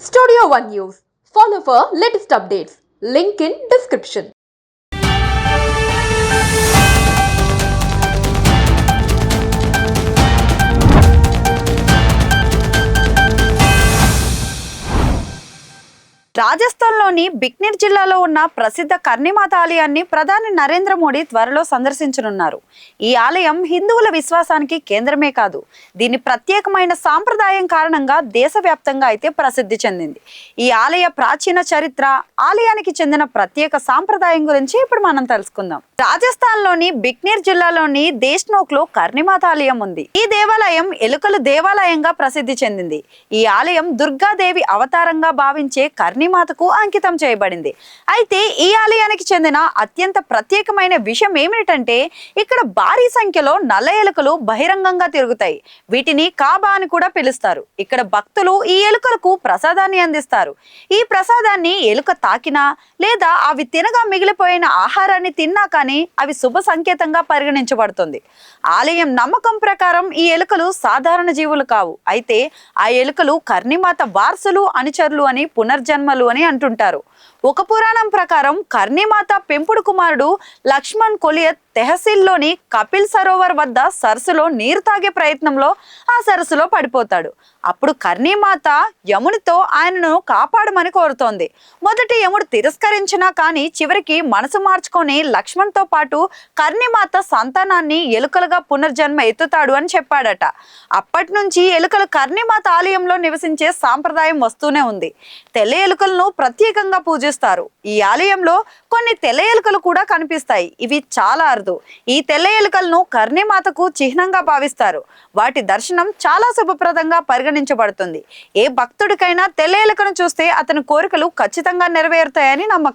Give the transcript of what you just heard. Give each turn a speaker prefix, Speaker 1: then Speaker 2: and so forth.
Speaker 1: Studio One News. Follow for latest updates. Link in description.
Speaker 2: రాజస్థాన్లోని బిక్నీర్ జిల్లాలో ఉన్న ప్రసిద్ధ కర్ణిమాత ఆలయాన్ని ప్రధాని నరేంద్ర మోడీ త్వరలో సందర్శించనున్నారు. ఈ ఆలయం హిందువుల విశ్వాసానికి కేంద్రమే కాదు, దీని ప్రత్యేకమైన సాంప్రదాయం కారణంగా దేశవ్యాప్తంగా అయితే ప్రసిద్ధి చెందింది. ఈ ఆలయ ప్రాచీన చరిత్ర, ఆలయానికి చెందిన ప్రత్యేక సాంప్రదాయం గురించి ఇప్పుడు మనం తెలుసుకుందాం. రాజస్థాన్లోని బిక్నీర్ జిల్లాలోని దేశ్నోక్ లో కర్ణిమాత ఆలయం ఉంది. ఈ దేవాలయం ఎలుకలు దేవాలయంగా ప్రసిద్ధి చెందింది. ఈ ఆలయం దుర్గాదేవి అవతారంగా భావించే కర్ణిమాతకు అంకితం చేయబడింది. అయితే ఈ ఆలయానికి చెందిన అత్యంత ప్రత్యేకమైన విషయం ఏమిటంటే, ఇక్కడ భారీ సంఖ్యలో నల్ల ఎలుకలు బహిరంగంగా తిరుగుతాయి. వీటిని కాబా అని కూడా పిలుస్తారు. ఇక్కడ భక్తులు ఈ ఎలుకలకు ప్రసాదాన్ని అందిస్తారు. ఈ ప్రసాదాన్ని ఎలుక తాకినా లేదా అవి తినగా మిగిలిపోయిన ఆహారాన్ని తిన్నా కానీ అవి శుభ సంకేతంగా పరిగణించబడుతుంది. ఆలయం నమ్మకం ప్రకారం ఈ ఎలుకలు సాధారణ జీవులు కావు. అయితే ఆ ఎలుకలు కర్ణిమాత వారసులు, అనుచరులు అని పునర్జన్మలు అని అంటుంటారు. ఒక పురాణం ప్రకారం కర్ణిమాత పెంపుడు కుమారుడు లక్ష్మణ్ కొలియత్ తెహసీల్లోని కపిల్ సరోవర్ వద్ద సరస్సులో నీరు తాగే ప్రయత్నంలో ఆ సరస్సులో పడిపోతాడు. అప్పుడు కర్ణిమాత యమునితో ఆయనను కాపాడమని కోరుతోంది. మొదటి యముడు తిరస్కరించినా కానీ చివరికి మనసు మార్చుకొని లక్ష్మణ్తో పాటు కర్ణిమాత సంతానాన్ని ఎలుకలుగా పునర్జన్మ ఎత్తుతాడు అని చెప్పాడట. అప్పటి నుంచి ఎలుకలు కర్ణిమాత ఆలయంలో నివసించే సాంప్రదాయం వస్తూనే ఉంది. తెల్ల ఎలుకలను ప్రత్యేకంగా పూజిస్తారు. ఈ ఆలయంలో కొన్ని తెల్ల ఎలుకలు కూడా కనిపిస్తాయి. ఇవి చాలా అరుదు. ఈ తెల్ల ఎలుకలను కర్ణిమాతకు చిహ్నంగా భావిస్తారు. వాటి దర్శనం చాలా శుభప్రదంగా పరిగణించబడుతుంది. ఏ భక్తుడికైనా తెల్ల ఎలుకను చూస్తే అతని కోరికలు ఖచ్చితంగా నెరవేరుతాయని నమ్మకం.